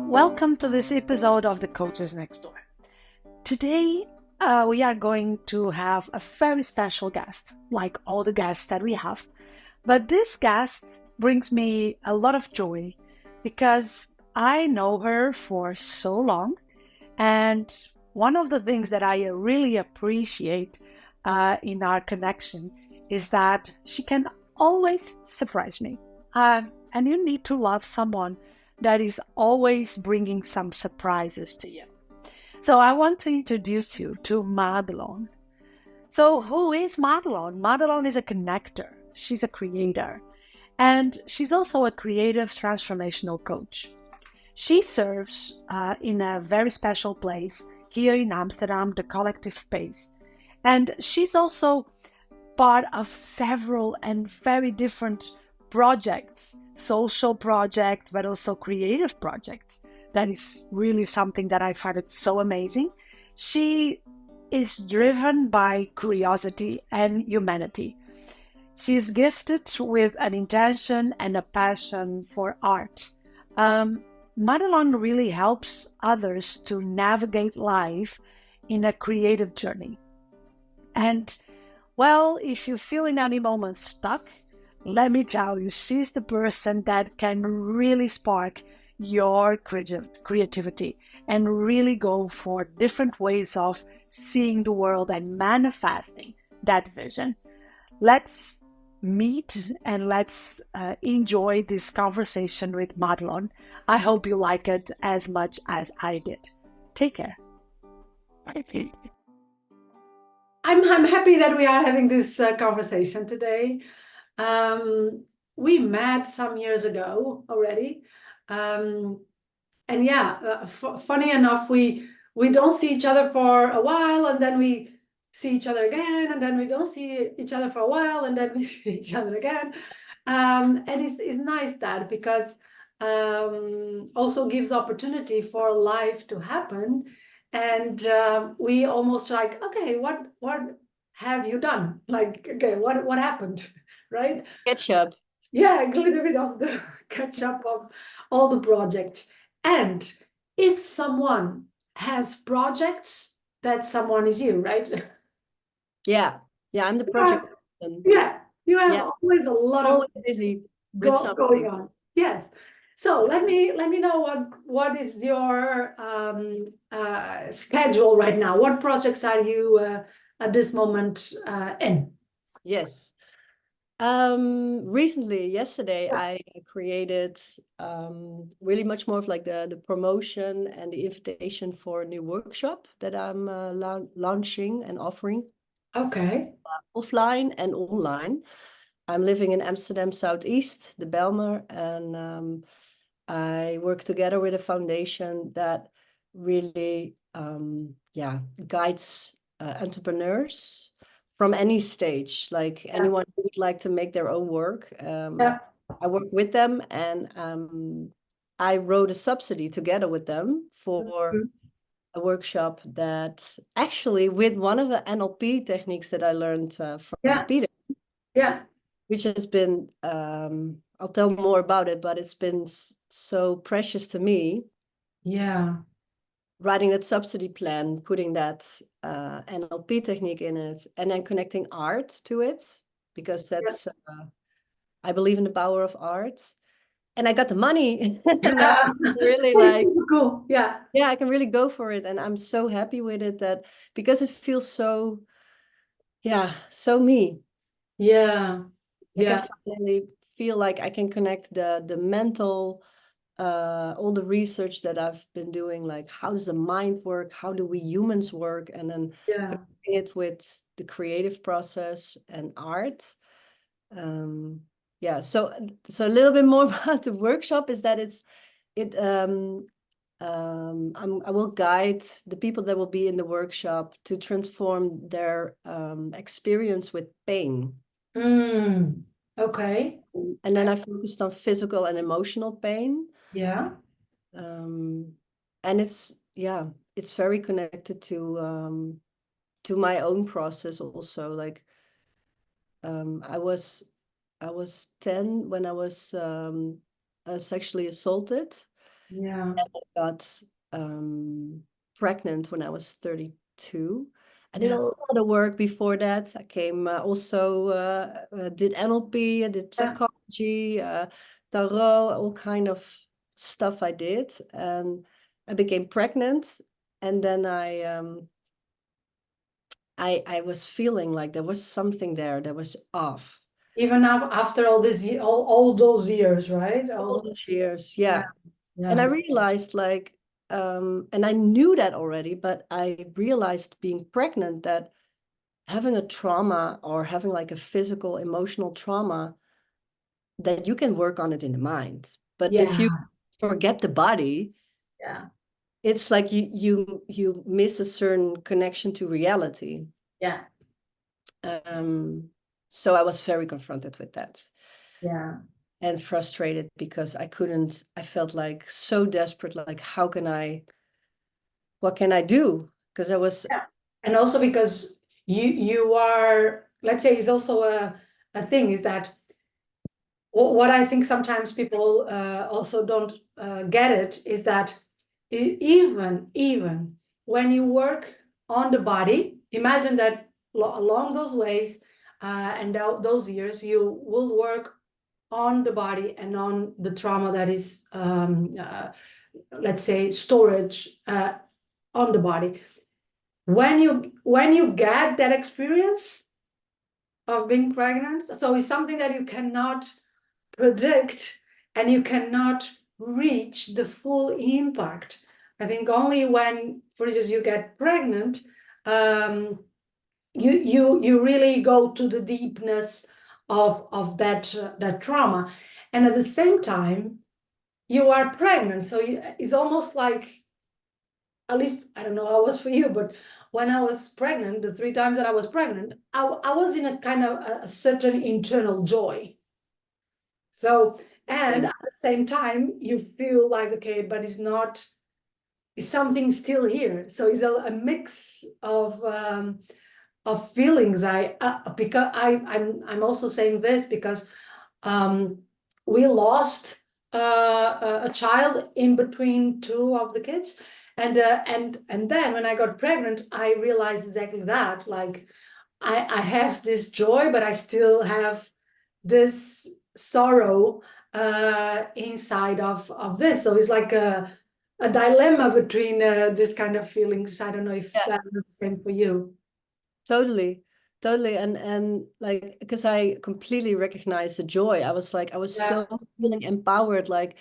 Welcome to this episode of The Coaches Next Door. Today, we are going to have a very special guest, like all the guests that we have. But this guest brings me a lot of joy because I know her for so long. And one of the things that I really appreciate in our connection is that she can always surprise me. And you need to love someone that is always bringing some surprises to you. So I want to introduce you to Madelon. So who is Madelon? Madelon is a connector. She's a creator. And she's also a creative transformational coach. She serves in a very special place here in Amsterdam, the collective space. And she's also part of several and very different projects, social projects, but also creative projects. That is really something that I find it so amazing. She is driven by curiosity and humanity. She is gifted with an intention and a passion for art. Madelon really helps others to navigate life in a creative journey. And well, if you feel in any moment stuck, let me tell you, she's the person that can really spark your creativity and really go for different ways of seeing the world and manifesting that vision. Let's meet and let's enjoy this conversation with Madelon. I hope you like it as much as I did. Take care. I'm happy that we are having this conversation today. We met some years ago already. And yeah, funny enough, we don't see each other for a while, and then we see each other again, and then we don't see each other for a while, and then we see each other again. And it's nice that because also gives opportunity for life to happen. And we almost like, okay, what have you done? Like, okay, what happened, right? Catch up. Yeah, a little bit of the catch up of all the projects. And if someone has projects, that someone is you, right? Yeah, I'm the project person. Yeah, you have always a lot of busy with something going on. Yes. So let me know what is your schedule right now? What projects are you at this moment in? Yes. Recently, yesterday, I created really much more of like the promotion and the invitation for a new workshop that I'm launching and offering. Okay. Offline and online. I'm living in Amsterdam South East, the Belmer, and I work together with a foundation that really guides entrepreneurs from any stage, like anyone who would like to make their own work. I work with them, and I wrote a subsidy together with them for a workshop that actually with one of the NLP techniques that I learned from Peter. Yeah. Which has been, I'll tell more about it, but it's been so precious to me. Yeah. Writing that subsidy plan, putting that NLP technique in it, and then connecting art to it, because that's, I believe in the power of art. And I got the money. Really like, cool. Yeah. Yeah, I can really go for it. And I'm so happy with it because it feels so, so me. Yeah. I finally feel like I can connect the mental, all the research that I've been doing, like how does the mind work? How do we humans work? And then connecting it with the creative process and art. So a little bit more about the workshop is that I will guide the people that will be in the workshop to transform their experience with pain. Okay. And then I focused on physical and emotional pain. Yeah. And it's very connected to my own process also. Like I was 10 when I was sexually assaulted, Yeah. I got pregnant when I was 32. I did a Yeah. lot of work before that. I came did NLP, I did Yeah. psychology, tarot, all kind of stuff I did. And I became pregnant. And then I was feeling like there was something there that was off. Even after all this, all those years, right? All those years, Yeah. yeah. And I Yeah. realized like, and I knew that already, but I realized being pregnant that having a trauma or having like a physical, emotional trauma, that you can work on it in the mind. But if you Yeah. forget the body, Yeah. it's like you miss a certain connection to reality. Yeah. So I was very confronted with that. Yeah. And frustrated because I felt like so desperate, like what can I do? Because I was, Yeah. And also because you are, let's say, is also a thing is that what I think sometimes people also don't get it is that even when you work on the body, imagine that along those ways and those years, you will work on the body and on the trauma that is, let's say, storage on the body. When you get that experience of being pregnant, so it's something that you cannot predict and you cannot reach the full impact. I think only when, for instance, you get pregnant, you really go to the deepness of that trauma, and at the same time you are pregnant. So it's almost like, at least I don't know how it was for you, but when I was pregnant, the 3 times that I was pregnant, I was in a kind of a certain internal joy. So, and at the same time, you feel like, okay, but it's not, is something still here? So it's a mix of feelings. Because I'm also saying this because we lost a child in between two of the kids, and then when I got pregnant, I realized exactly that. Like I have this joy, but I still have this sorrow inside of this. So it's like a dilemma between this kind of feelings. I don't know if that was the same for you. totally, totally. And like, because I completely recognize the joy. I was Yeah. so feeling empowered, like,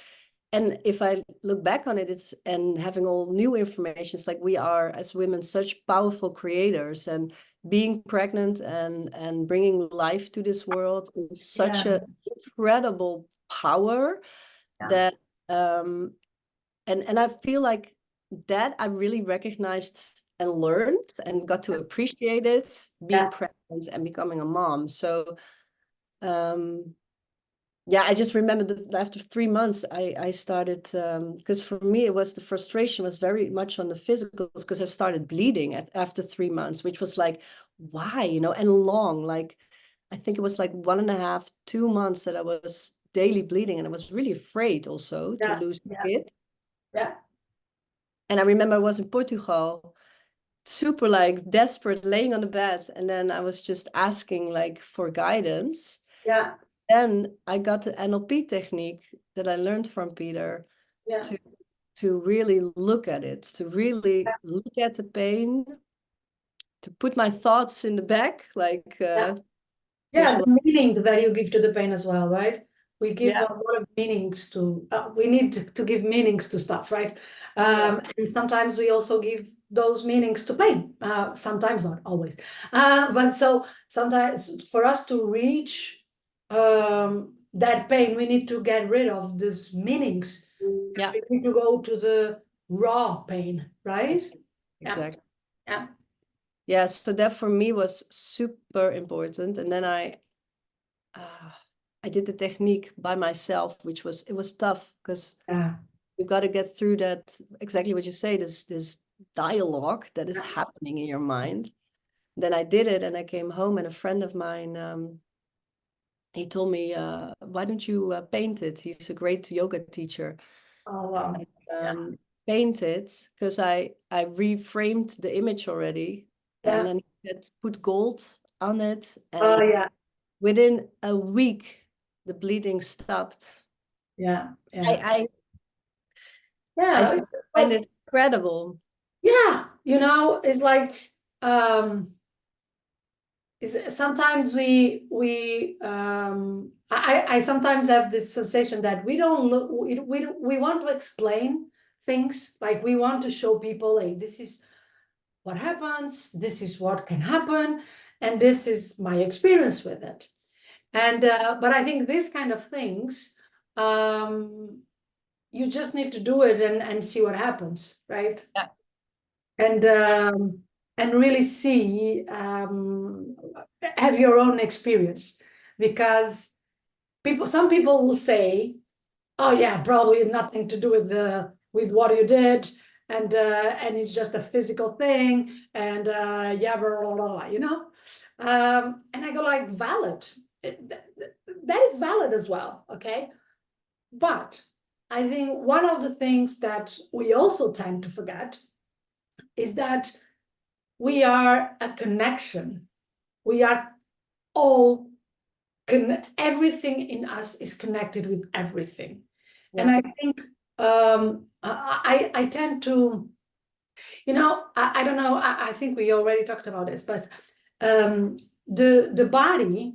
and if I look back on it, it's, and having all new information, it's like we are as women such powerful creators, and being pregnant and bringing life to this world is such Yeah. an incredible power Yeah. that and I feel like that I really recognized and learned and got to appreciate it being Yeah. pregnant and becoming a mom. So yeah, I just remember that after 3 months, I started, because for me, it was the frustration was very much on the physicals, because I started bleeding after 3 months, which was like, why, and long, like, I think it was like 1.5, 2 months that I was daily bleeding, and I was really afraid also to Yeah. lose Yeah. my kid. Yeah. And I remember I was in Portugal, super like desperate, laying on the bed, and then I was just asking like for guidance. Yeah. Then I got the NLP technique that I learned from Peter Yeah. to really look at it, to really look at the pain, to put my thoughts in the back, like Yeah. Yeah, visual. the meaning that you give to the pain as well, right? We give Yeah, a lot of meanings to, we need to give meanings to stuff, right? And sometimes we also give those meanings to pain. Sometimes not always. But so sometimes for us to reach that pain, we need to get rid of these meanings. yeah, We need to go to the raw pain, right? exactly. Yeah. Yeah, so that for me was super important. And then I did the technique by myself, which was, it was tough because Yeah. you got to get through that, exactly what you say, this dialogue that is happening in your mind. Then I did it, and I came home, and a friend of mine, he told me, why don't you paint it? He's a great yoga teacher. Oh, wow. painted, because I reframed the image already, and then he said, put gold on it, and within a week the bleeding stopped. I find it incredible. Yeah, you know, it's like sometimes I sometimes have this sensation that we don't look, we want to explain things, like we want to show people, hey, this is what happens, this is what can happen, and this is my experience with it. And but I think these kind of things, you just need to do it and see what happens, right? Yeah. And really see, have your own experience, because some people will say, oh yeah, probably nothing to do with what you did, and it's just a physical thing, and yeah, blah, blah, blah, blah, you know. And I go like, valid. That is valid as well, okay? But I think one of the things that we also tend to forget is that we are a connection. We are all, everything in us is connected with everything. Yeah. And I think I tend to, you know, I don't know, I think we already talked about this, but the body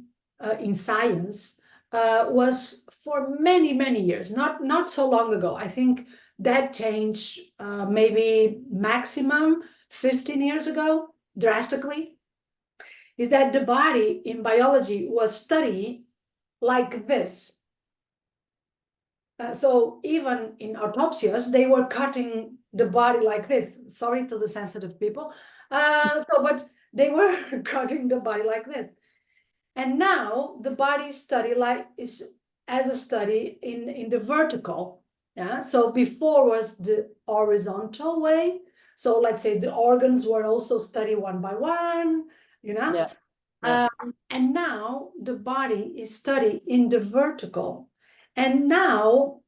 in science was for many, many years, not so long ago. I think that changed maybe maximum 15 years ago, drastically, is that the body in biology was studied like this. So even in autopsies, they were cutting the body like this. Sorry to the sensitive people. But they were cutting the body like this. And now the body study is as a study in the vertical. Yeah. So before was the horizontal way. So let's say the organs were also studied one by one, you know. Yeah. Yeah. And now the body is studied in the vertical. And now,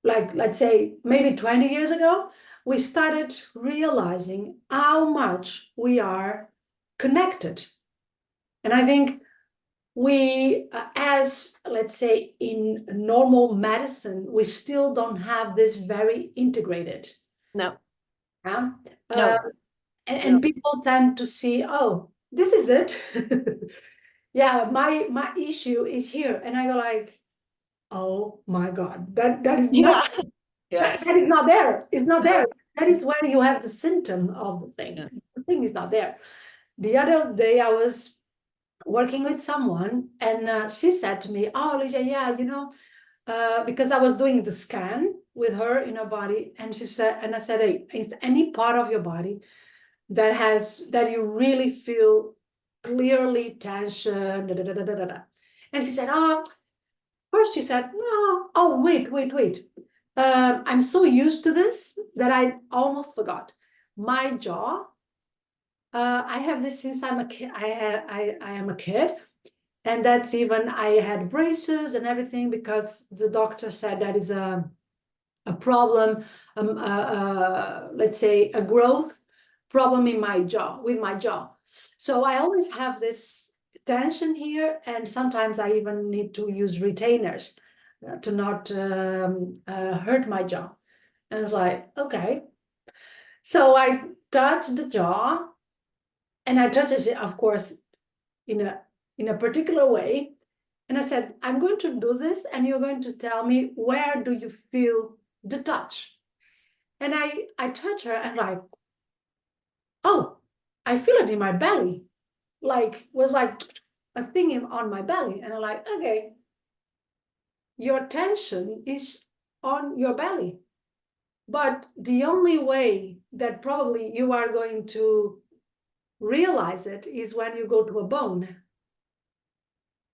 like, let's say maybe 20 years ago, we started realizing how much we are connected. And I think we, as let's say in normal medicine, we still don't have this very integrated. No. Yeah. No. And people tend to see, oh, this is it. Yeah, my issue is here. And I go like, oh my God, that is not, that is not there. It's not there. That is when you have the symptom of the thing. Yeah. The thing is not there. The other day I was working with someone, and she said to me, oh, Ligia, yeah, you know, because I was doing the scan with her in her body, and she said, and I said, hey, is there any part of your body that you really feel clearly tension, da, da, da, da, da, da. And she said, oh, first she said, no, oh, wait. I'm so used to this that I almost forgot. My jaw, I have this since I'm a kid. I am a kid. And that's even, I had braces and everything because the doctor said that is a problem, let's say a growth problem in my jaw, with my jaw. So I always have this tension here, and sometimes I even need to use retainers to not hurt my jaw. And I was like, okay. So I touched the jaw, and I touched it, of course, in a particular way. And I said, I'm going to do this, and you're going to tell me, where do you feel the touch? And I touch her, and like, oh, I feel it in my belly. Like, was like a thing on my belly. And I'm like, okay, your tension is on your belly. But the only way that probably you are going to realize it is when you go to a bone.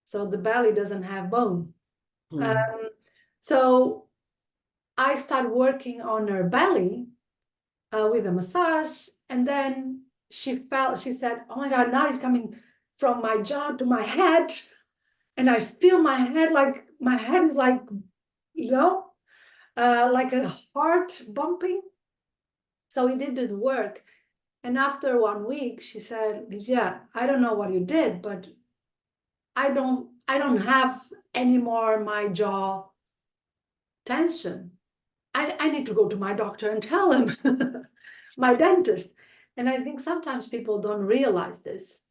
So the belly doesn't have bone. So I started working on her belly with a massage, and then she said, oh my God, now it's coming from my jaw to my head, and I feel my head is like, you know, like a heart bumping. So we did the work. And after 1 week, she said, Ligia, I don't know what you did, but I don't have anymore my jaw tension. I need to go to my doctor and tell him, my dentist. And I think sometimes people don't realize this.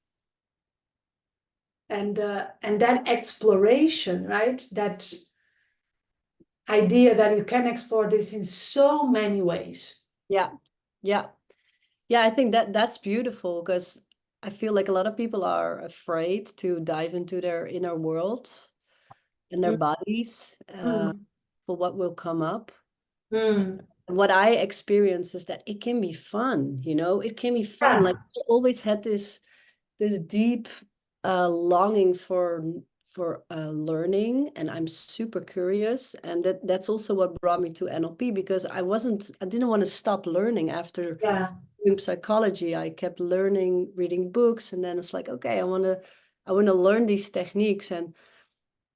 And that exploration, right? That idea that you can explore this in so many ways. Yeah, yeah, yeah. I think that's beautiful, because I feel like a lot of people are afraid to dive into their inner world and their Mm, bodies, mm, for what will come up. mm. What I experience is that it can be fun, it can be fun. Yeah, Like, I always had this deep longing for learning, and I'm super curious, and that's also what brought me to NLP, because I didn't want to stop learning after yeah, doing psychology. I kept learning, reading books, and then it's like, okay, I want to learn these techniques, and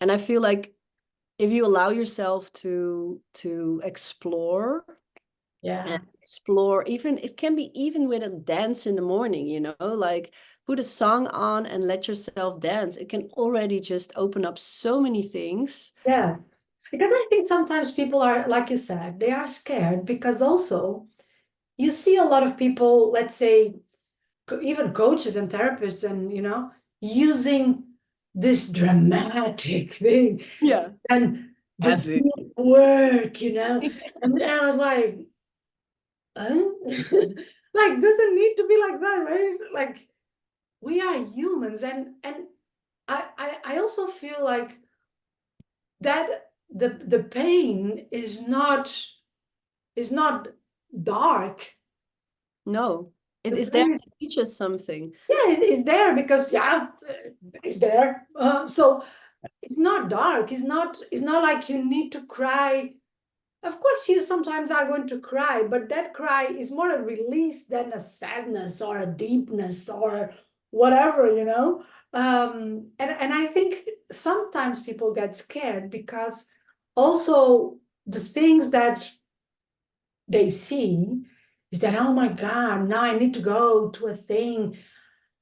I feel like if you allow yourself to explore yeah. and explore, even it can be even with a dance in the morning, like put a song on and let yourself dance. It can already just open up so many things. Yes. Because I think sometimes people are, like you said, they are scared because also you see a lot of people, let's say, even coaches and therapists, and using this dramatic thing Yeah. and the Heavy. deep work, and then I was like, huh? Like, doesn't need to be like that, right? Like, we are humans, and I also feel like that the pain is not dark. No, it The is there pain, to teach us something. yeah, it's there because yeah, it's there. So it's not dark. It's not like you need to cry. Of course, you sometimes are going to cry, but that cry is more a release than a sadness or a deepness or whatever. And I think sometimes people get scared because also the things that they see is that, oh my God, now I need to go to a thing.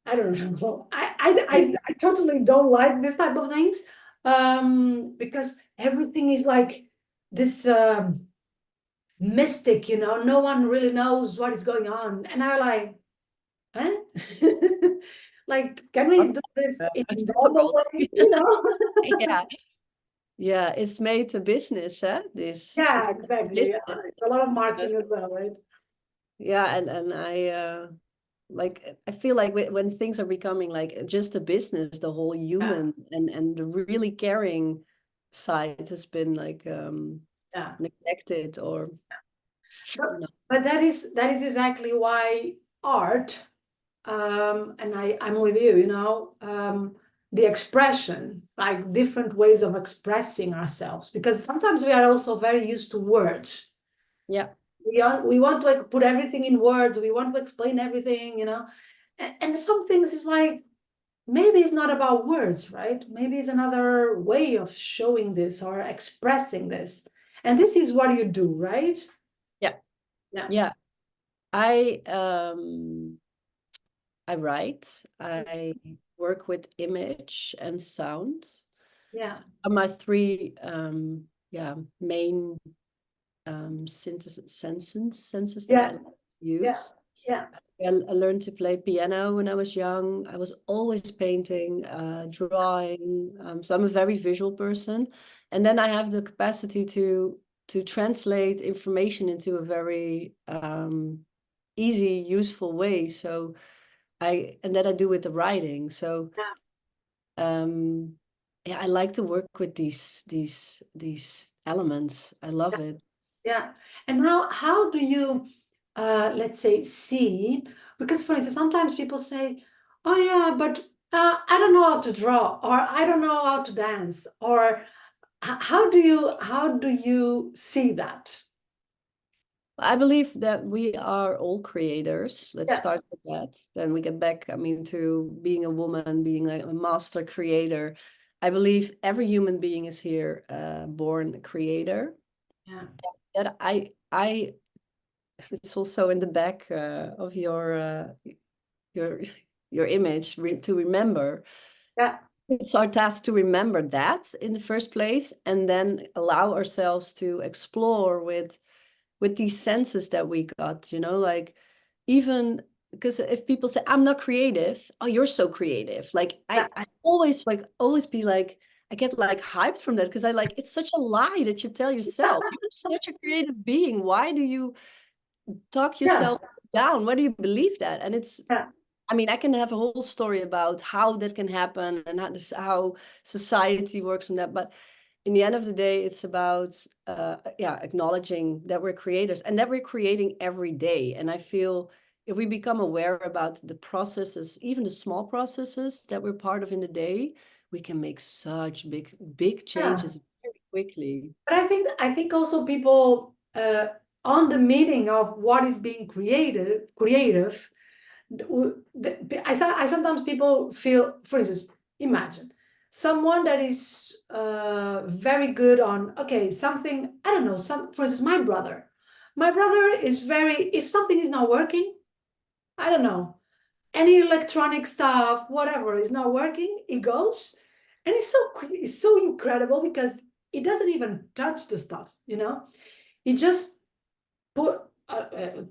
I don't know. I totally don't like this type of things, because everything is like this mystic, no one really knows what is going on. And I'm like, huh? Like, can we do this in a normal Difficult. way, Yeah. Yeah, it's made a business, Yeah, it's a exactly. Yeah. business. It's a lot of uh, marketing as well, right? Yeah, and I feel like when things are becoming like just a business, the whole Yeah, human and the really caring side has been like yeah. neglected, or But, you know. but that is exactly why art, and I'm with you, the expression, like different ways of expressing ourselves, because sometimes we are also very used to words. Yeah, We want to like put everything in words. We want to explain everything, and some things is like maybe it's not about words, right? Maybe it's another way of showing this or expressing this, and this is what you do, right? yeah, Yeah, yeah. I um I write, I work with image and sound. yeah, So are my three main senses that I yeah, like to yeah, use. yeah, I learned to play piano when I was young. I was always painting, drawing. So I'm a very visual person. And then I have the capacity to translate information into a very easy, useful way. So and that I do with the writing. So um, yeah, I like to work with these elements. I love it. yeah. And how do you, let's say, see? Because, for instance, sometimes people say, "Oh yeah, but I don't know how to draw, or I don't know how to dance," or how do you see that? I believe that we are all creators. Let's Yeah, start with that. Then we get back, to being a woman, being a master creator. I believe every human being is here, born a creator. Yeah. That I it's also in the back of your your image to remember. Yeah. It's our task to remember that in the first place, and then allow ourselves to explore with these senses that we got, you know, like, even because if people say I'm not creative, oh, you're so creative. Like Yeah. I always be like, I get like hyped from that, because I like, it's such a lie that you tell yourself. You're such a creative being. Why do you talk Yeah. yourself down? Why do you believe that? And it's, Yeah. I mean, I can have a whole story about how that can happen and how society works on that. But in the end of the day, it's about acknowledging that we're creators and that we're creating every day. And I feel if we become aware about the processes, even the small processes that we're part of in the day, we can make such big Yeah. changes very quickly. But I think also people on the meaning of what is being creative. I sometimes people feel, for instance, imagine someone that is very good on, okay, something, I don't know, for instance, my brother. My brother is very, if something is not working, I don't know, any electronic stuff, whatever is not working, he goes, and it's so incredible because he doesn't even touch the stuff, you know, he just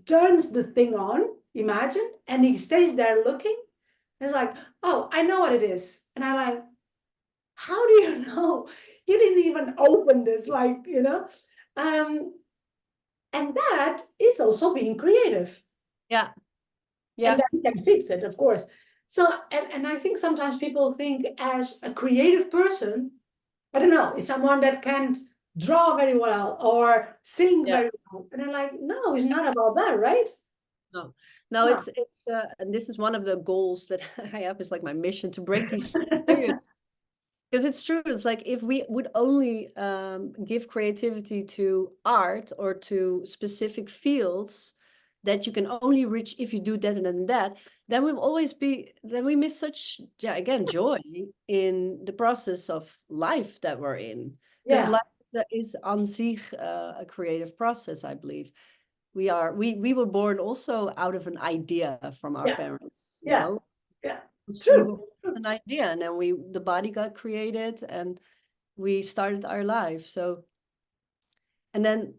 turns the thing on, imagine, and he stays there looking. It's like, oh, I know what it is. And I'm like, how do you know? You didn't even open this, like, you know? Um, and that is also being creative. Yeah. And Yeah. then you can fix it, of course. So, and I think sometimes people think as a creative person, I don't know, is someone that can draw very well or sing Yeah. very well. And I'm like, no, it's not about that, right? No, No. it's and this is one of the goals that I have, is like my mission to break these stereotypes. Because it's true, it's like if we would only give creativity to art or to specific fields that you can only reach if you do that and that, then we'll always be, then we miss such, yeah, again, joy in the process of life that we're in. Because Yeah. life is on zich a creative process, I believe. We were born also out of an idea from our Yeah. parents, you Yeah. know. Yeah. We True. were an idea, and then the body got created and we started our life. So, and then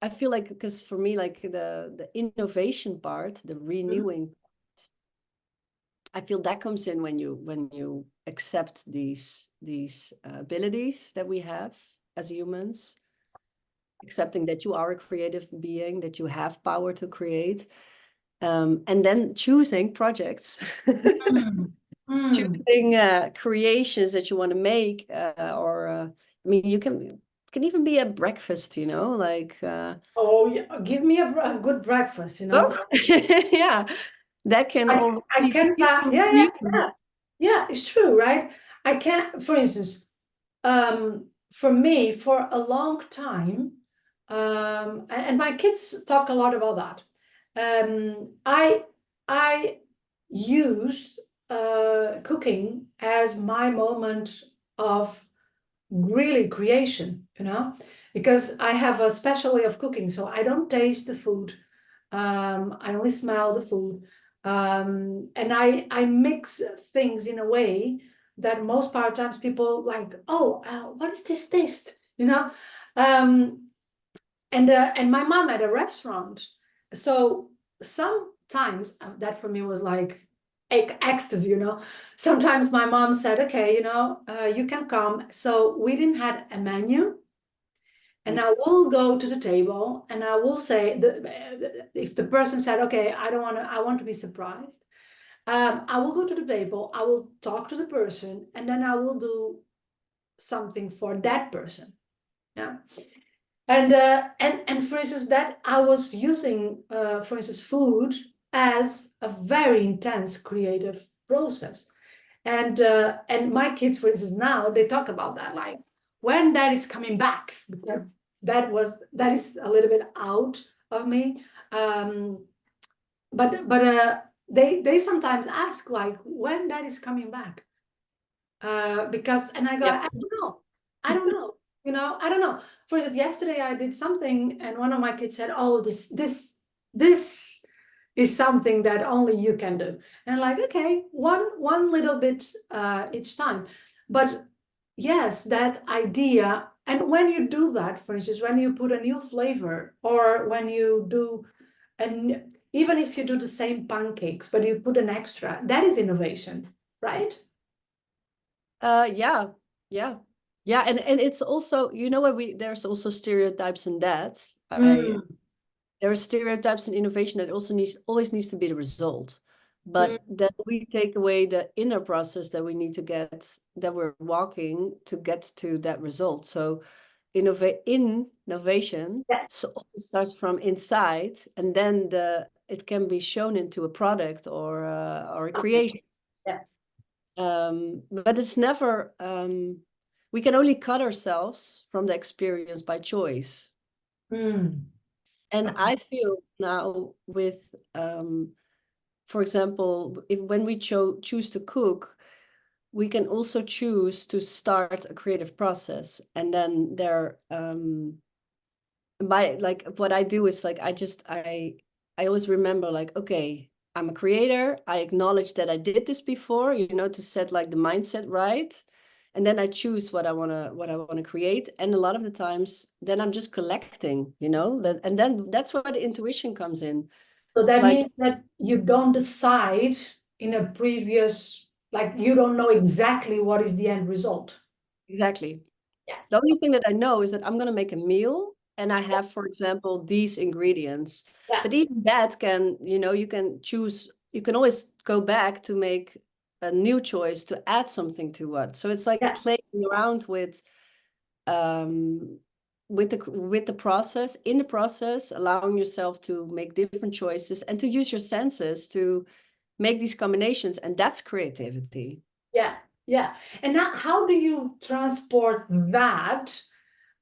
I feel like, because for me, like the innovation part, the Mhm. renewing, I feel that comes in when you accept these abilities that we have as humans, accepting that you are a creative being, that you have power to create, and then choosing projects. Mm. Mm. Choosing creations that you want to make, or I mean, you can even be a breakfast, you know, like Oh, yeah. Give me a good breakfast, you know. oh, yeah, that can I already can, be yeah, yeah, yeah. used. Yeah, it's true, right? I can't, for instance, for me, for a long time, and my kids talk a lot about that. I used cooking as my moment of really creation, you know, because I have a special way of cooking, so I don't taste the food. I only smell the food, and I mix things in a way that most part times people like, oh, what is this taste, you know? And my mom had a restaurant, so sometimes that for me was like ecstasy, you know. Sometimes my mom said, okay, you know, you can come. So we didn't have a menu, and I will go to the table and I will say, if the person said, okay, I don't want to, I want to be surprised, I will go to the table, I will talk to the person, and then I will do something for that person. Yeah. And for instance, that I was using, for instance, food as a very intense creative process. And my kids, for instance, now they talk about that, like when that is coming back, because that is a little bit out of me. But they sometimes ask like when that is coming back, because and I go, Yeah. I don't know. You know, I don't know. For instance, yesterday I did something and one of my kids said, oh, this is something that only you can do. And like, okay, one little bit each time. But yes, that idea. And when you do that, for instance, when you put a new flavor or when you do, and even if you do the same pancakes, but you put an extra, that is innovation, right? Yeah, yeah. Yeah, and it's also, you know what, there's also stereotypes in that. There are stereotypes in innovation that also always needs to be the result. But then we take away the inner process that we need to get, that we're walking to get to that result. So innovation Yeah. so it starts from inside, and then it can be shown into a product or a creation. Yeah. But it's never, we can only cut ourselves from the experience by choice. And I feel now with, for example, when we choose to cook, we can also choose to start a creative process. And then like what I do is like, I always remember like, okay, I'm a creator. I acknowledge that I did this before, you know, to set like the mindset right. And then I choose what I wanna create. And a lot of the times then I'm just collecting, you know, and then that's where the intuition comes in. So that Like, means that you don't decide in a previous, like you don't know exactly what is the end result. exactly. Yeah. The only thing that I know is that I'm gonna make a meal and I have, for example, these ingredients. Yeah. But even that can, you know, you can choose, you can always go back to make a new choice to add something to what. So it's like Yeah. playing around with the process, in the process, allowing yourself to make different choices and to use your senses to make these combinations, and that's creativity. Yeah. Yeah. And now, how do you transport that,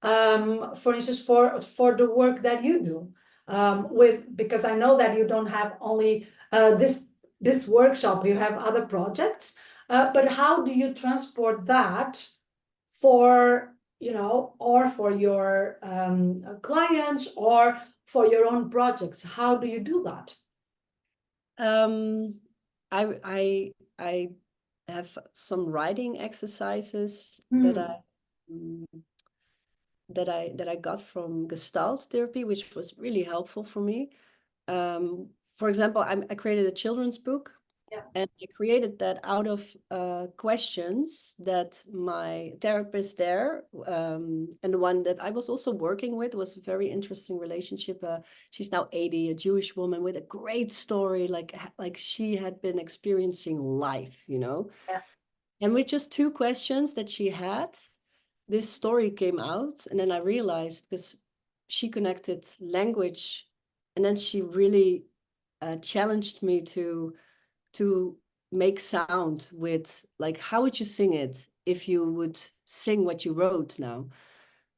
for instance, for the work that you do, because I know that you don't have only this workshop, you have other projects, but how do you transport that for, you know, or for your clients or for your own projects? How do you do that? I have some writing exercises that I got from Gestalt therapy, which was really helpful for me. For example, I created a children's book. Yeah. And I created that out of questions that my therapist there, and the one that I was also working with, was a very interesting relationship. She's now 80, a Jewish woman with a great story, like she had been experiencing life, you know. Yeah. And with just two questions that she had, this story came out. And then I realized, because she connected language, and then she really challenged me to make sound with, like, how would you sing it if you would sing what you wrote now?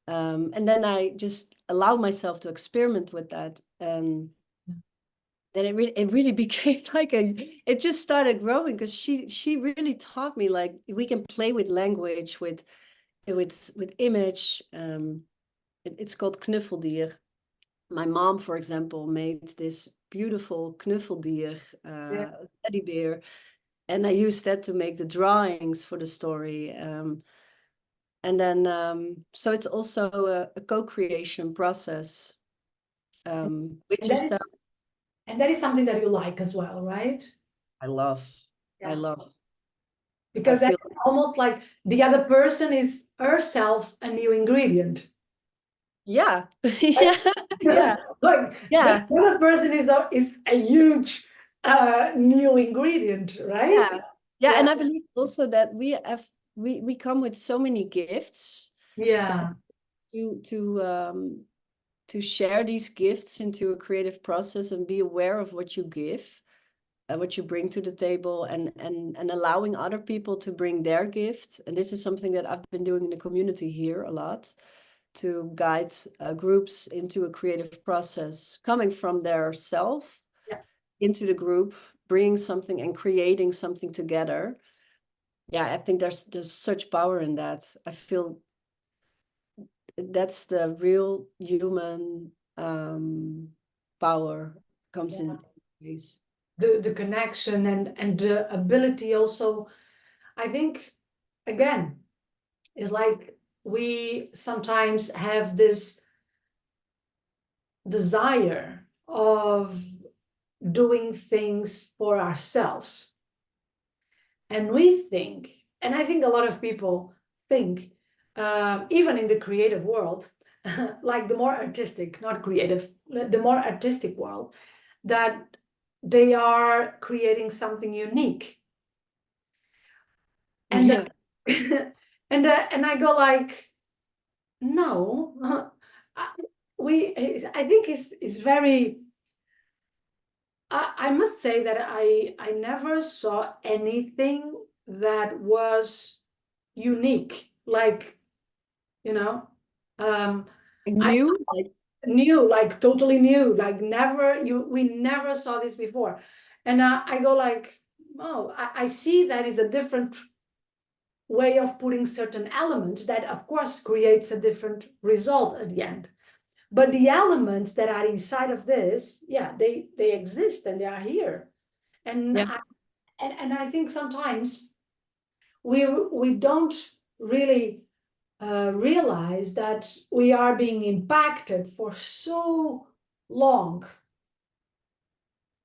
And then I just allowed myself to experiment with that. And then it really became like it just started growing, because she really taught me, like, we can play with language, with image. It's called knuffeldier. My mom, for example, made this beautiful knuffeldier teddy bear, and I used that to make the drawings for the story. And then, so it's also a co-creation process with And yourself. that is something that you like as well, right? I love. Yeah. I love. Because that's almost like the other person is herself a new ingredient. Yeah. Yeah. Yeah. Like Yeah. the other person is a huge new ingredient, right? Yeah. Yeah. And I believe also that we come with so many gifts. Yeah. So to share these gifts into a creative process and be aware of what you give, what you bring to the table, and allowing other people to bring their gift. And this is something that I've been doing in the community here a lot, to guide groups into a creative process, coming from their self into the group, bringing something and creating something together. Yeah, I think there's such power in that. I feel that's the real human power comes in place. The connection and the ability also, I think, again, is like we sometimes have this desire of doing things for ourselves. And we think, and I think a lot of people think, even in the creative world, like the more artistic, not creative, the more artistic world, that they are creating something unique. And Yeah. and I go like, no, I think it's very. I must say that I never saw anything that was unique, like, you know, I New, like, new, like totally new, like never, we never saw this before. And I go like, oh, I see that is a different way of putting certain elements that of course creates a different result at the end. But the elements that are inside of this, yeah, they exist and they are here. And yeah. I think sometimes we don't really realize that we are being impacted for so long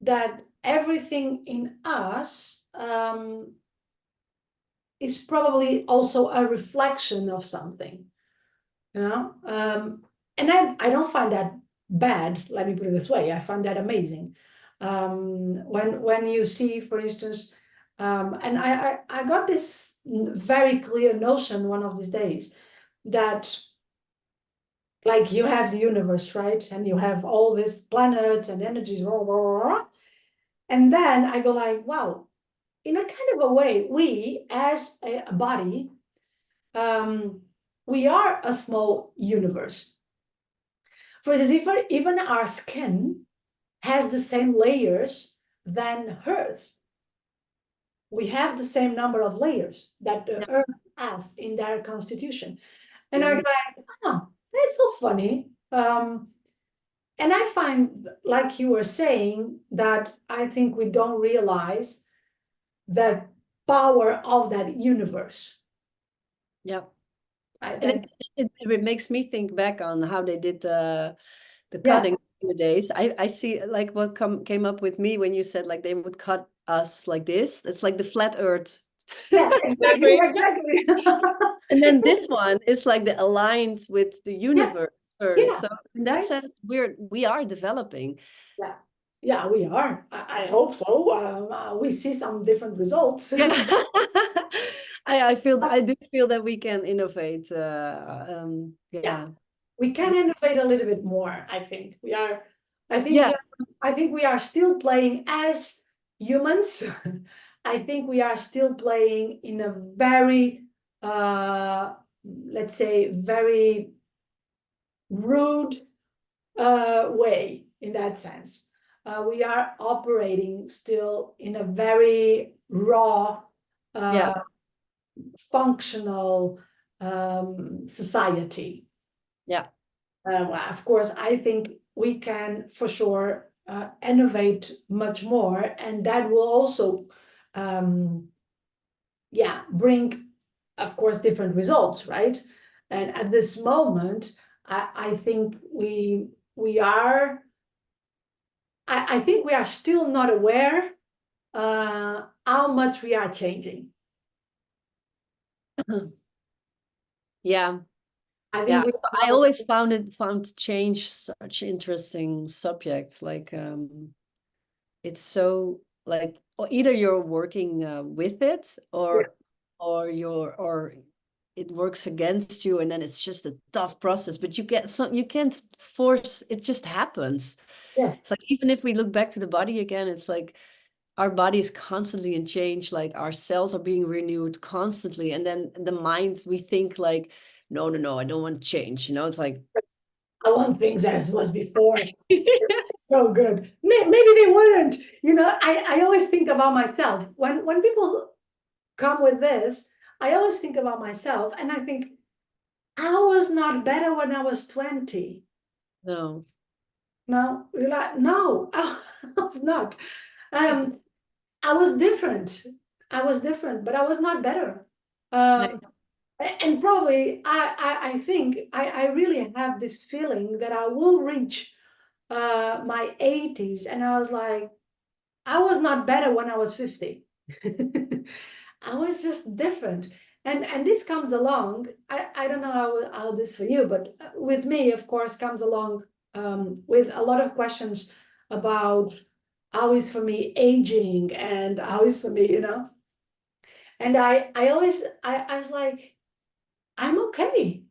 that everything in us is probably also a reflection of something, you know. And I don't find that bad. Let me put it this way: I find that amazing. When you see, for instance, and I got this very clear notion one of these days that, like, you have the universe, right, and you have all these planets and energies, rah, rah, rah, rah. And then I go like, wow, in a kind of a way, we as a body, we are a small universe. For instance, if even our skin has the same layers than Earth, we have the same number of layers that the Earth has in their constitution. And I'm like, oh, that's so funny. And I find, like you were saying, that I think we don't realize the power of that universe. Yeah. And it makes me think back on how they did the cutting in the days. I see like what came up with me when you said like they would cut us like this. It's like the flat earth. Yeah, exactly, exactly. And then this one is like the aligned with the universe first. Yeah, So in that right? sense, we are developing. Yeah, yeah, we are. I hope so. We see some different results. Yeah. I do feel that we can innovate. Yeah, Yeah. we can innovate a little bit more. I think we are. Yeah. I think we are still playing as humans. I think we are still playing in a very, let's say, very rude way in that sense. We are operating still in a very raw, Yeah. functional society. Yeah. Of course, I think we can for sure innovate much more, and that will also, yeah, bring, of course, different results, right? And at this moment, I think we are. I think we are still not aware how much we are changing. Yeah. I Yeah, think I always found change such interesting subjects. Like it's so like either you're working with it or it works against you, and then it's just a tough process. But you can't force it; just happens. yes, It's like even if we look back to the body again, it's like our body is constantly in change, like our cells are being renewed constantly, and then the mind, we think like, no, I don't want to change, it's like I want things as was before. So good. Maybe they wouldn't. I always think about myself when people come with this. I always think about myself, and I think, I was not better when I was 20. No. No, you're like, no, I was not. Um, I was different. I was different, but I was not better. Right. And probably I think I really have this feeling that I will reach my 80s. And I was like, I was not better when I was 50. I was just different. And this comes along. I don't know how this for you, but with me, of course, comes along with a lot of questions about how is for me aging and how is for me, you know. And I always I was like, I'm okay.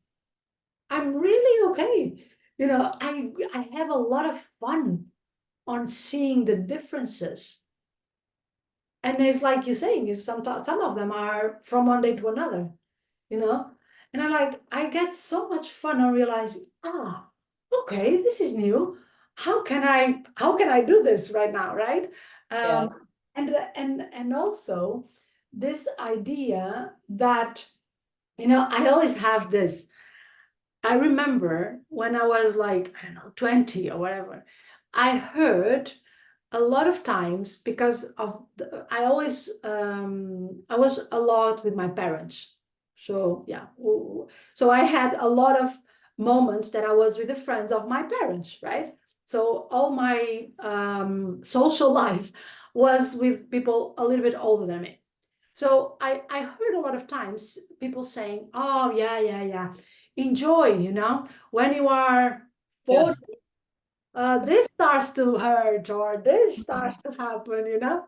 I'm really okay. You know, I have a lot of fun on seeing the differences. And it's like you're saying, is some of them are from one day to another, you know? And I get so much fun on realizing, okay, this is new. How can I do this right now, right? Yeah. And also this idea that, you know, I always have this. I remember when I was like, I don't know, 20 or whatever, I heard a lot of times because of I always I was a lot with my parents. So yeah, so I had a lot of moments that I was with the friends of my parents, right? So all my social life was with people a little bit older than me. So I heard a lot of times people saying, "Oh yeah, yeah, yeah, enjoy, you know, when you are Yeah. 40, this starts to hurt or this starts to happen, you know."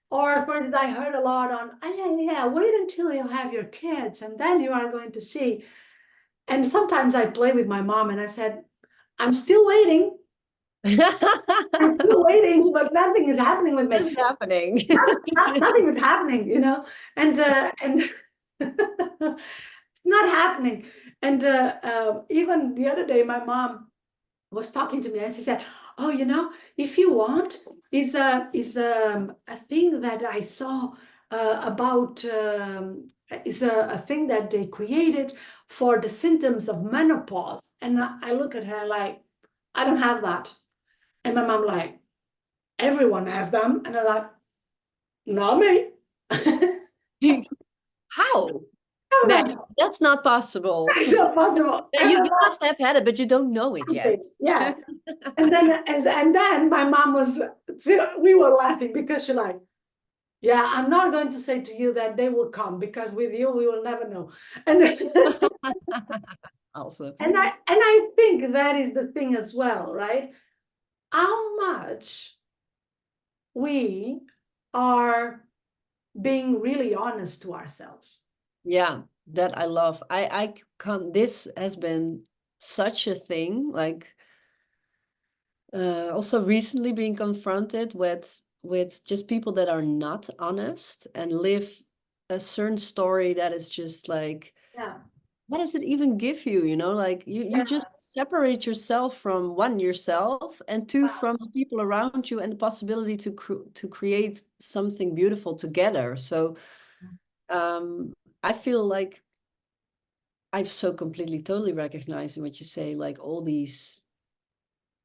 Or for instance, I heard a lot on, "Oh, yeah, yeah, yeah, wait until you have your kids and then you are going to see." And sometimes I play with my mom and I said, "I'm still waiting. I'm still waiting, but nothing is happening with me. What's happening? Nothing is happening, you know." And it's not happening. And even the other day, my mom was talking to me and she said, "Oh, you know, if you want, is a thing that I saw about is a thing that they created for the symptoms of menopause." And I look at her like, "I don't have that." And my mom like, "Everyone has them." And I'm like, "Not me." How? I'm No, like, that's not possible. "It's not possible." No, And you must have had it, but you don't know it yet. yes. And then my mom was, we were laughing because she's like, "Yeah, I'm not going to say to you that they will come because with you we will never know." And Also. and I think that is the thing as well, right? How much we are being really honest to ourselves. Yeah, that I love. I come, this has been such a thing, like also recently being confronted with just people that are not honest and live a certain story that is just like, Yeah, what does it even give you? You know, like you yeah, just separate yourself from one, yourself, and two, from the people around you and the possibility to create something beautiful together. So I feel like I've so completely totally recognized in what you say, like all these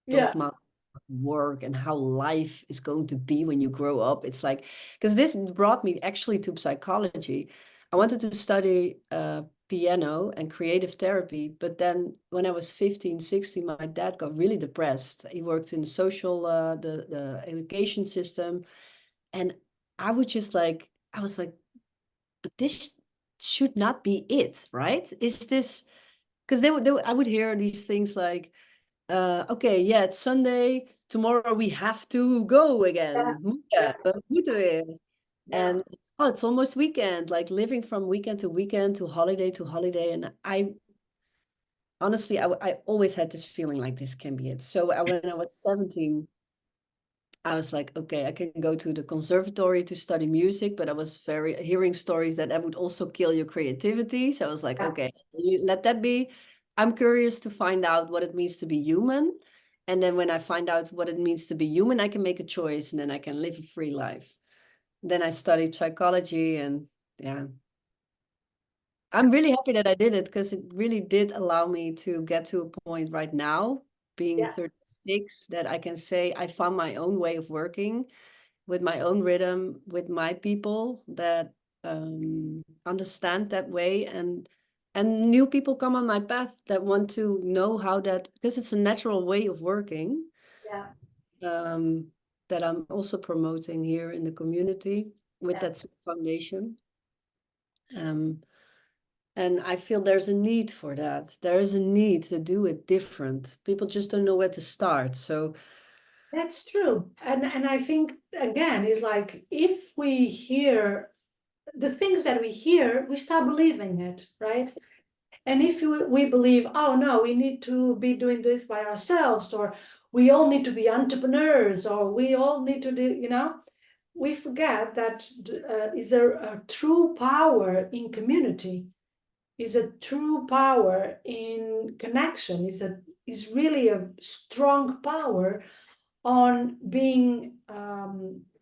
yeah, dogma of work and how life is going to be when you grow up. It's like, because this brought me actually to psychology. I wanted to study piano and creative therapy, but then when I was 15, 16, my dad got really depressed. He worked in the social, the education system. And I would just like, I was like, but this should not be it, right? Is this, because I would hear these things like, okay, yeah, it's Sunday. Tomorrow we have to go yeah, again. yeah, Moeten we. yeah, And oh, it's almost weekend, like living from weekend to holiday to holiday. And I honestly, I always had this feeling like this can be it. So when I was 17, I was like, okay, I can go to the conservatory to study music, but I was very hearing stories that would also kill your creativity. So I was like, yeah. okay, let that be. I'm curious to find out what it means to be human. And then when I find out what it means to be human, I can make a choice and then I can live a free life. Then I studied psychology and yeah. I'm really happy that I did it, because it really did allow me to get to a point right now, being Yeah. 36, that I can say I found my own way of working with my own rhythm, with my people that understand that way, and new people come on my path that want to know how that, because it's a natural way of working, Yeah. that I'm also promoting here in the community with Yeah. that foundation. And I feel there's a need for that. There is a need to do it different. People just don't know where to start. So That's true. And I think again is like if we hear the things that we hear, we start believing it, right? And if we believe, oh no, we need to be doing this by ourselves, or we all need to be entrepreneurs, or we all need to do, we forget that is a true power in community, is a true power in connection, is really a strong power on being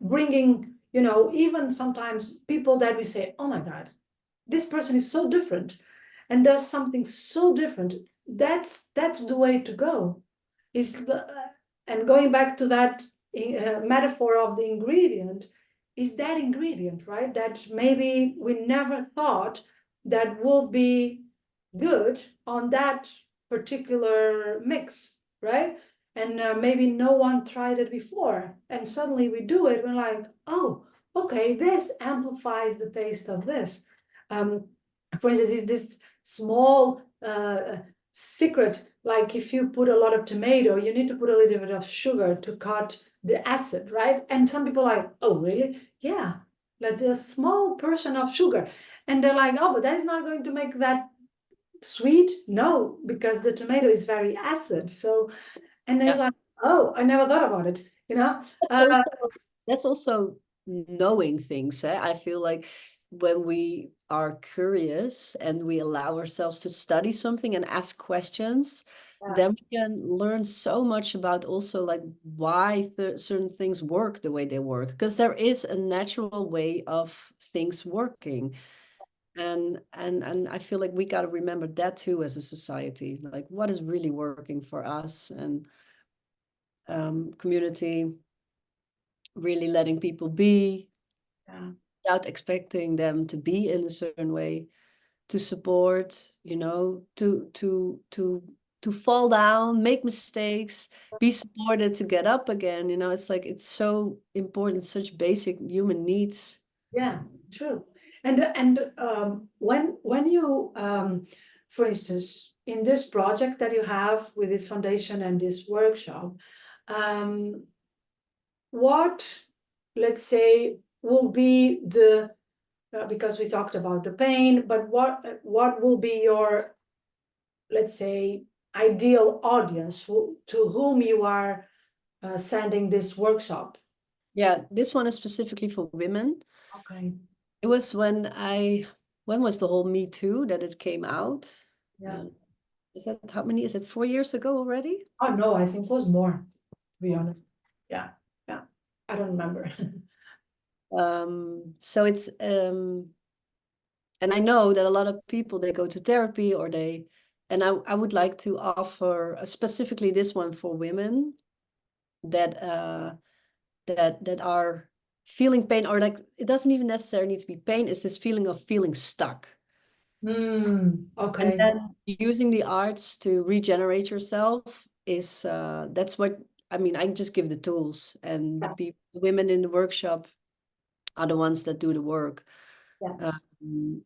bringing, even sometimes people that we say, oh my God, this person is so different and does something so different. That's the way to go. And going back to that metaphor of the ingredient, is that ingredient, right? That maybe we never thought that will be good on that particular mix, right? And maybe no one tried it before, and suddenly we do it. We're like, oh, okay, this amplifies the taste of this. Um, for instance, is this small secret, like if you put a lot of tomato, you need to put a little bit of sugar to cut the acid, right? And some people are like, oh, really? Yeah, that's a small portion of sugar. And they're like, oh, but that is not going to make that sweet. No, because the tomato is very acid. So, and they're yeah, like, oh, I never thought about it, that's Uh, also that's also knowing things. I feel like when we are curious and we allow ourselves to study something and ask questions, yeah, then we can learn so much about also like why certain things work the way they work, because there is a natural way of things working. And I feel like we got to remember that too as a society, like what is really working for us, and community, really letting people be yeah. without expecting them to be in a certain way, to support, to fall down, make mistakes, be supported to get up again. It's like it's so important, such basic human needs. Yeah, true. And when you for instance, in this project that you have with this foundation and this workshop, um, what, let's say, will be the because we talked about the pain, but what will be your, let's say, ideal audience to whom you are sending this workshop? Yeah, this one is specifically for women. Okay. It was when was the whole Me Too that it came out? Yeah. Is that how many? Is it 4 years ago already? Oh no, I think it was more, to be honest. Yeah, yeah. I don't remember. So it's and I know that a lot of people, they go to therapy, and I would like to offer specifically this one for women that that are feeling pain, or like it doesn't even necessarily need to be pain, it's this feeling of feeling stuck. And Okay. then using the arts to regenerate yourself is that's what I mean. I just give the tools, and Yeah, the women in the workshop are the ones that do the work. yeah.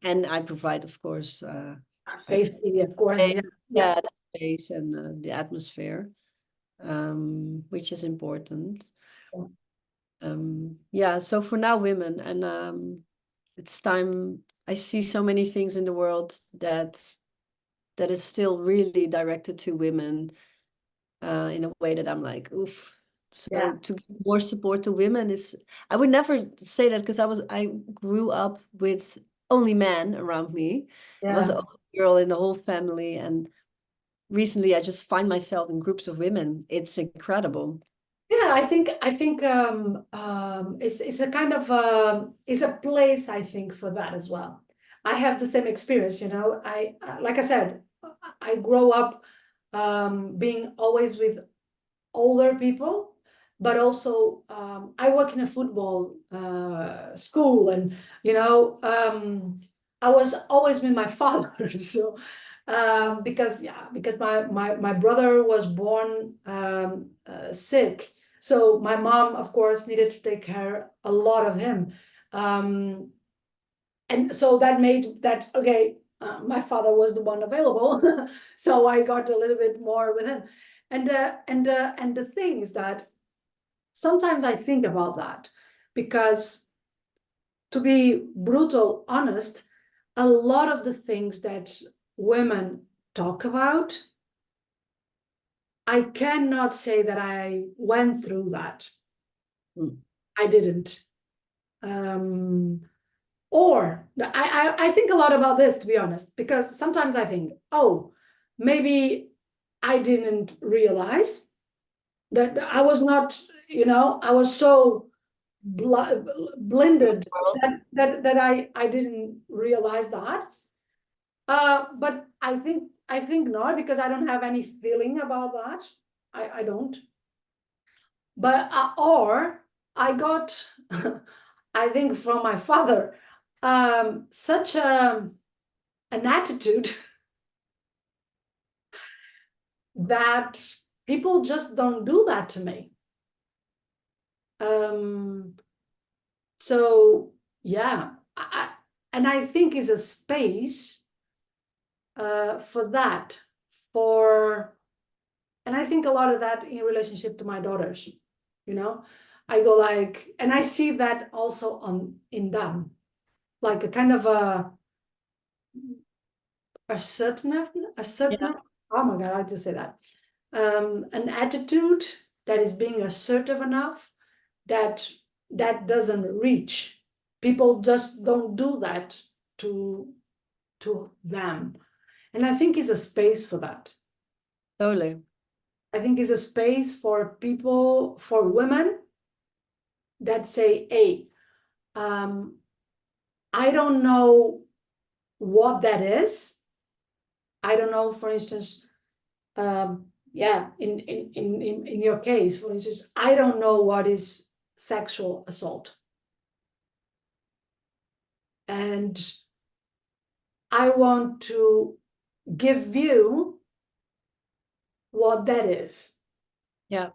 And I provide, of course, like Safety, of course. space, Yeah, yeah, yeah, the space and the atmosphere, which is important. yeah. Yeah, so for now, women, and it's time. I see so many things in the world that is still really directed to women, in a way that I'm like, oof. So Yeah, to give more support to women is, I would never say that, because I grew up with only men around me. I was yeah. the only girl in the whole family, and recently I just find myself in groups of women. It's incredible. Yeah, I think it's a kind of is a place, I think, for that as well. I have the same experience, you know. Like I said, I grow up being always with older people, but also I work in a football school, and you know, I was always with my father. So because my brother was born sick, so my mom, of course, needed to take care a lot of him. Um, and so that made that okay. My father was the one available, so I got a little bit more with him. And the thing is that sometimes I think about that, because to be brutal honest, a lot of the things that women talk about, I cannot say that I went through that. I didn't. Or I think a lot about this, to be honest, because sometimes I think, oh, maybe I didn't realize that I was not, you know, I was so blended that I didn't realize that. But I think not, because I don't have any feeling about that. I don't. But or I got, I think from my father, such an attitude that people just don't do that to me. So yeah, and I think is a space for that, and I think a lot of that in relationship to my daughters, you know. I go like, and I see that also in them, like a kind of a certain, oh my God, I just say that. An attitude that is being assertive enough that doesn't reach. People just don't do that to them. And I think it's a space for that. Totally. I think it's a space for people, for women that say, hey, I don't know what that is. I don't know, for instance, yeah, in your case, for instance, I don't know what is sexual assault. And I want to give you what that is. Yeah.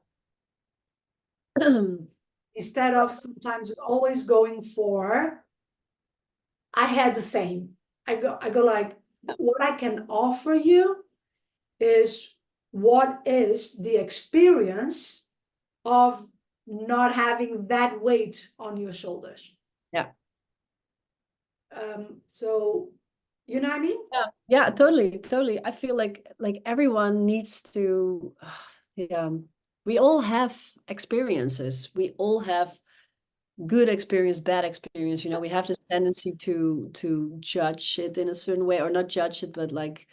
Instead of sometimes always going for, I had the same. I go like, what I can offer you is what is the experience of not having that weight on your shoulders. Yeah. So, you know what I mean? Yeah, totally. I feel like everyone needs to, yeah, we all have experiences. We all have good experience, bad experience. You know, we have this tendency to judge it in a certain way, or not judge it, but like,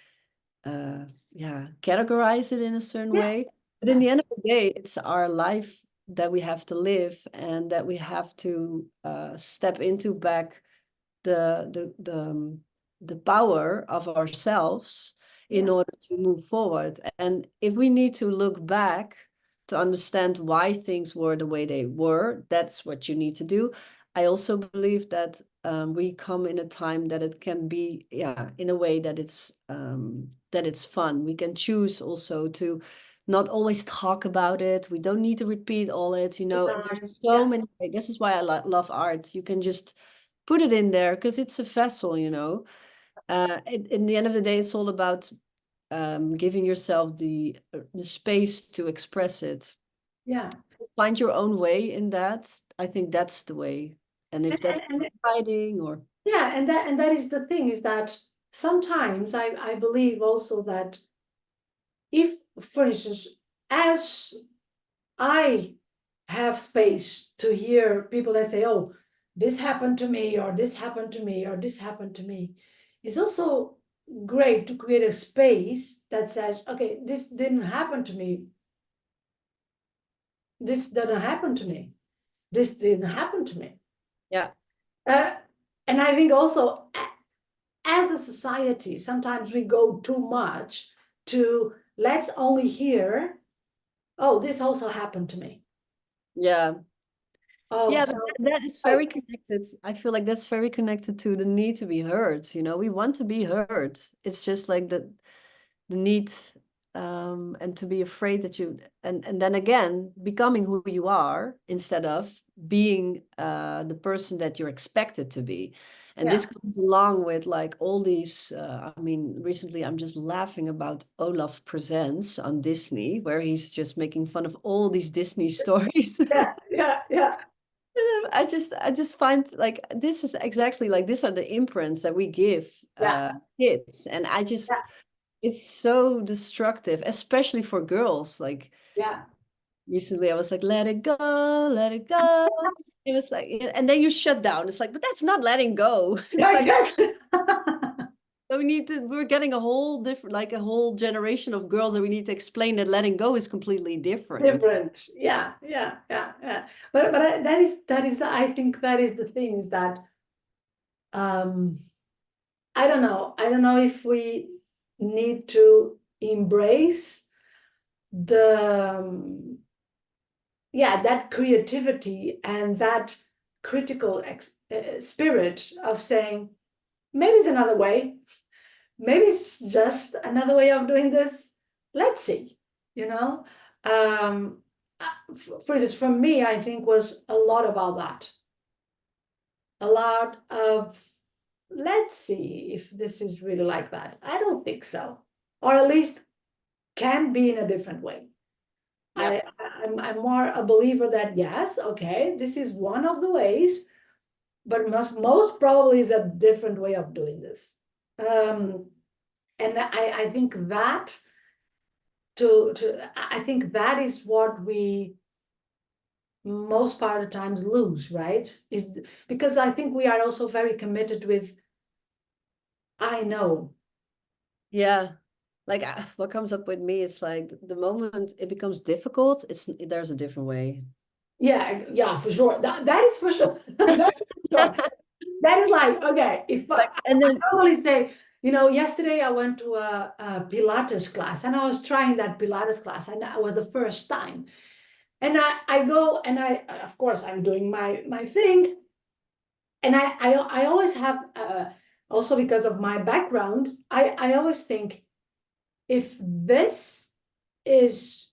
yeah, categorize it in a certain way. But in the end of the day, it's our life that we have to live, and that we have to step into back the power of ourselves in order to move forward. And if we need to look back to understand why things were the way they were, that's what you need to do. I also believe that we come in a time that it can be, yeah, in a way that it's fun. We can choose also to not always talk about it. We don't need to repeat all it, you know. There's so many. This is why I love art. You can just put it in there because it's a vessel, you know. In the end of the day, it's all about giving yourself the space to express it. Yeah. Find your own way in that. I think that's the way. And if that's writing or yeah, and that is the thing, is that sometimes I believe also that if, for instance, as I have space to hear people that say, oh, this happened to me, or this happened to me, or this happened to me, it's also great to create a space that says, okay, this didn't happen to me. This didn't happen to me. This didn't happen to me. yeah. And I think also as a society, sometimes we go too much to let's only hear, oh, this also happened to me. Yeah. Oh, Yeah, so that is very connected. I feel like that's very connected to the need to be heard. You know, we want to be heard. It's just like the need and to be afraid that you and then again becoming who you are instead of being the person that you're expected to be. And yeah, this comes along with like all these I mean, recently I'm just laughing about Olaf Presents on Disney, where he's just making fun of all these Disney stories. yeah. I just find like this is exactly like these are the imprints that we give Yeah, kids, and I just yeah, it's so destructive, especially for girls. Like yeah, recently I was like, let it go, let it go. It was like, and then you shut down. It's like, but that's not letting go. It's yeah, like exactly. we're getting a whole different, like a whole generation of girls that we need to explain that letting go is completely different. Different. Yeah. But that is I think that is the things that um I don't know. I don't know if we need to embrace the yeah, that creativity and that critical spirit of saying maybe it's another way, maybe it's just another way of doing this. Let's see, you know. For instance, for me, I think was a lot about that. A lot of let's see if this is really like that. I don't think so, or at least can be in a different way. Yeah. I'm more a believer that yes, okay, this is one of the ways, but most probably is a different way of doing this. And I think that I think that is what we most part of the times lose, right? Is because I think we are also very committed with I know. Yeah. Like what comes up with me, it's like the moment it becomes difficult, there's a different way. Yeah, for sure. That is for sure. That is for sure. That is like, okay, if Like, and I then normally say, you know, yesterday I went to a Pilates class and I was trying that Pilates class and that was the first time. And I go and of course, I'm doing my thing. And I always have, also because of my background, I always think if this is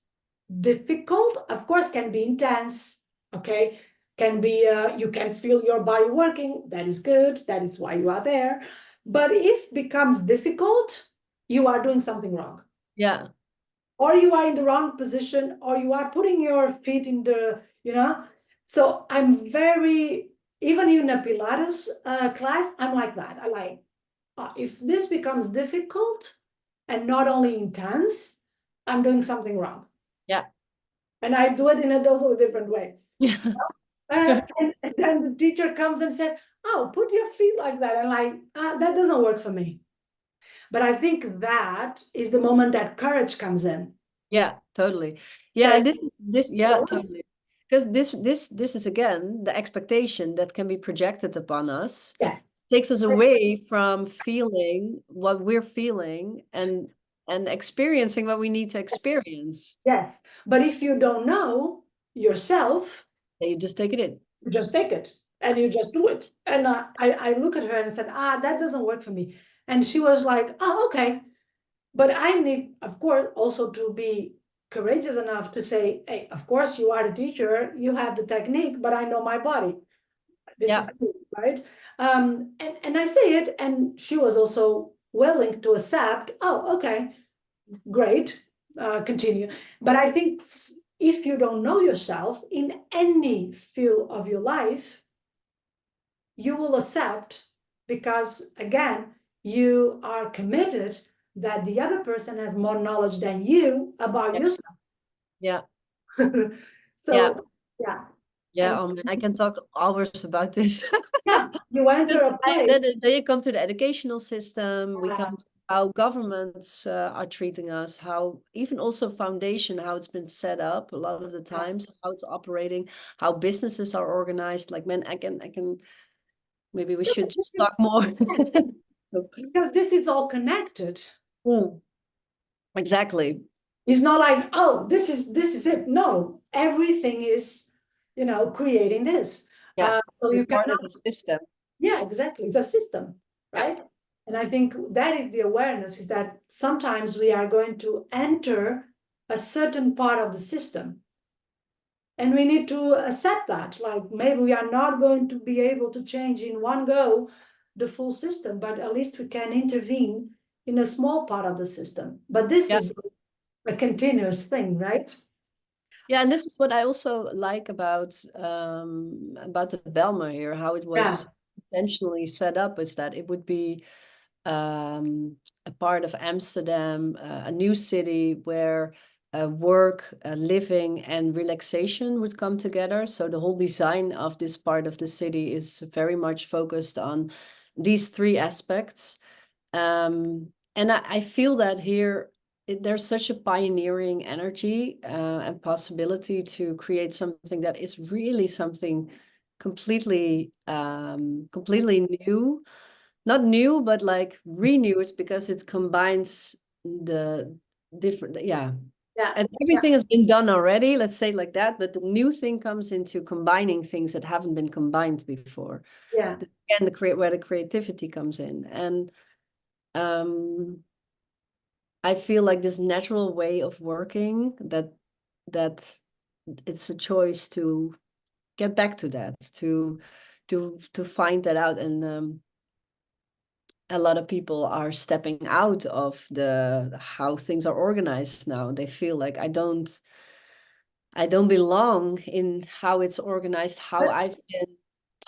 difficult, of course, can be intense, okay? Can be, you can feel your body working, that is good, that is why you are there. But if becomes difficult, you are doing something wrong. yeah. Or you are in the wrong position, or you are putting your feet in the, you know? So I'm very, even in a Pilates class, I'm like that. I like, if this becomes difficult and not only intense, I'm doing something wrong. Yeah. And I do it in a totally different way. Yeah. And then the teacher comes and said, oh, put your feet like that. And like, that doesn't work for me. But I think that is the moment that courage comes in. Yeah, totally. Yeah, That, and this yeah, totally. Because this is again the expectation that can be projected upon us, yes. takes us away from feeling what we're feeling and experiencing what we need to experience. Yes. But if you don't know yourself, And you just take it in. you just take it and you just do it. And I look at her and said, that doesn't work for me. And she was like, oh, okay. But I need, of course, also to be courageous enough to say, hey, of course, you are the teacher, you have the technique, but I know my body. This Yeah. is me, right? And I say it, and she was also willing to accept, oh, okay, great, continue. But I think if you don't know yourself in any field of your life, you will accept because, again, you are committed that the other person has more knowledge than you about Yeah. yourself. Yeah. Yeah. So, yeah. Yeah, And oh man, I can talk hours about this. yeah, you enter a Then place. then you come to the educational system, we Yeah, come to how governments are treating us, how even also foundation, how it's been set up a lot of the yeah. times, how it's operating, how businesses are organized. Like, man, I can maybe we should just talk more. Because this is all connected. Exactly. It's not like, oh, this is it. No, everything is, creating this. Yeah. So you Part cannot. of the system. Yeah, exactly. It's a system, right? And I think that is the awareness, is that sometimes we are going to enter a certain part of the system. And we need to accept that. Like, maybe we are not going to be able to change in one go the full system, but at least we can intervene in a small part of the system. But this is a continuous thing, right? Yeah, and this is what I also like about the Belma here, how it was intentionally set up, is that it would be a part of Amsterdam, a new city where work, living, and relaxation would come together. So the whole design of this part of the city is very much focused on these three aspects. And I feel that here there's such a pioneering energy and possibility to create something that is really something completely new. Not new, but like renewed, because it combines the different, and everything has been done already, let's say it like that, but the new thing comes into combining things that haven't been combined before. And where the creativity comes in. And I feel like this natural way of working, that it's a choice to get back to that, to find that out. And a lot of people are stepping out of how things are organized now. They feel like I don't belong in how it's organized, how I've been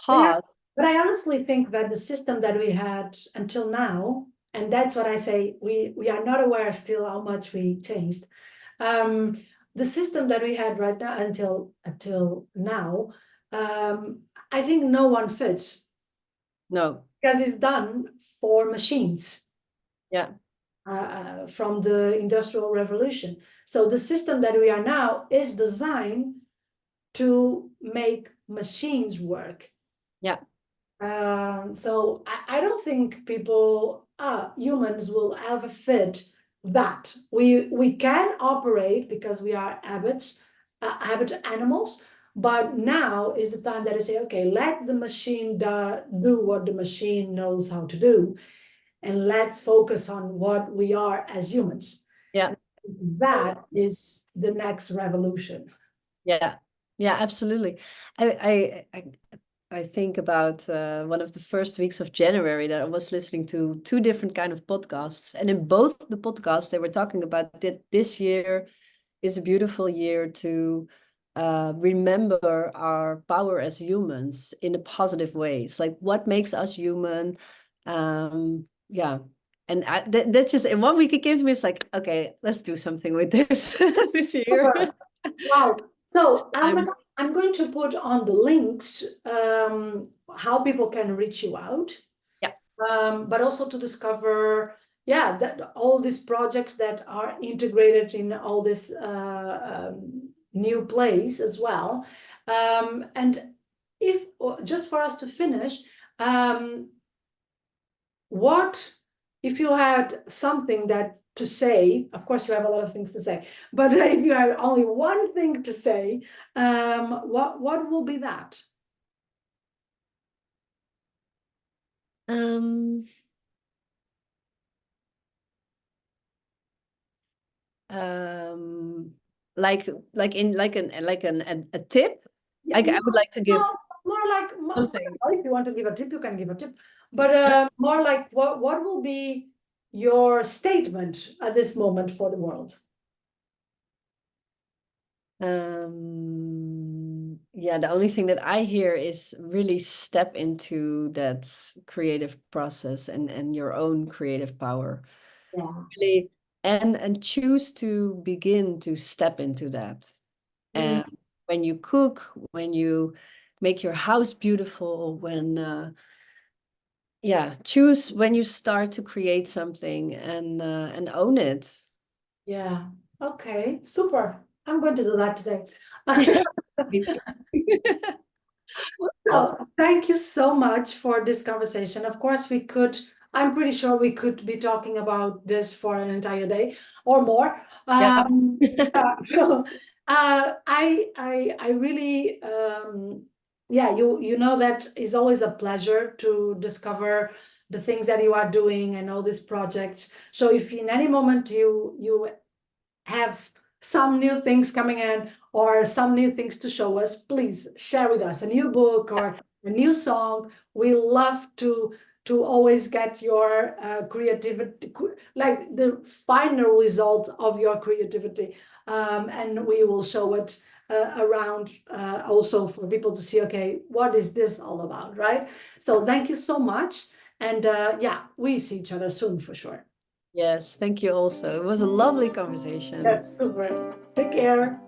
taught. But I honestly think that the system that we had until now, and that's what I say, we are not aware still how much we changed. The system that we had right now until now, I think no one fits. No. Because it's done for machines. Yeah. From the Industrial Revolution. So the system that we are now is designed to make machines work. Yeah. So I don't think humans will ever fit that. We can operate because we are habit animals, but now is the time that I say, okay, let the machine do what the machine knows how to do, and let's focus on what we are as humans. Yeah. That is the next revolution. Yeah. Yeah, absolutely. I think about one of the first weeks of January that I was listening to two different kind of podcasts, and in both the podcasts they were talking about that this year is a beautiful year to remember our power as humans in a positive way. It's like what makes us human. Yeah. And that just in 1 week it came to me, it's like, okay, let's do something with this this year. Wow. So I'm going to put on the links how people can reach you out. Yeah. But also to discover, that all these projects that are integrated in all this new place as well. And if just for us to finish, what if you had something that to say? Of course, you have a lot of things to say, but if you had only one thing to say, what will be that? Like a tip. I would like to give more like something. if you want to give a tip, you can give a tip, but more like what will be your statement at this moment for the world? Yeah, the only thing that I hear is really step into that creative process and your own creative power. Yeah. Really, and choose to begin to step into that. And when you cook, when you make your house beautiful, when choose when you start to create something and own it. Yeah. Okay. Super. I'm going to do that today. Me too. Well, thank you so much for this conversation. Of course, we could I'm pretty sure we could be talking about this for an entire day or more. Yeah. So I really yeah, you know that is always a pleasure to discover the things that you are doing and all these projects. So if in any moment you have some new things coming in or some new things to show us, please share with us a new book or a new song. We love to always get your creativity, like the final result of your creativity, and we will show it around also for people to see, okay, what is this all about, right? So thank you so much, and yeah, we see each other soon for sure. Yes, thank you also. It was a lovely conversation. Yeah, super. Take care.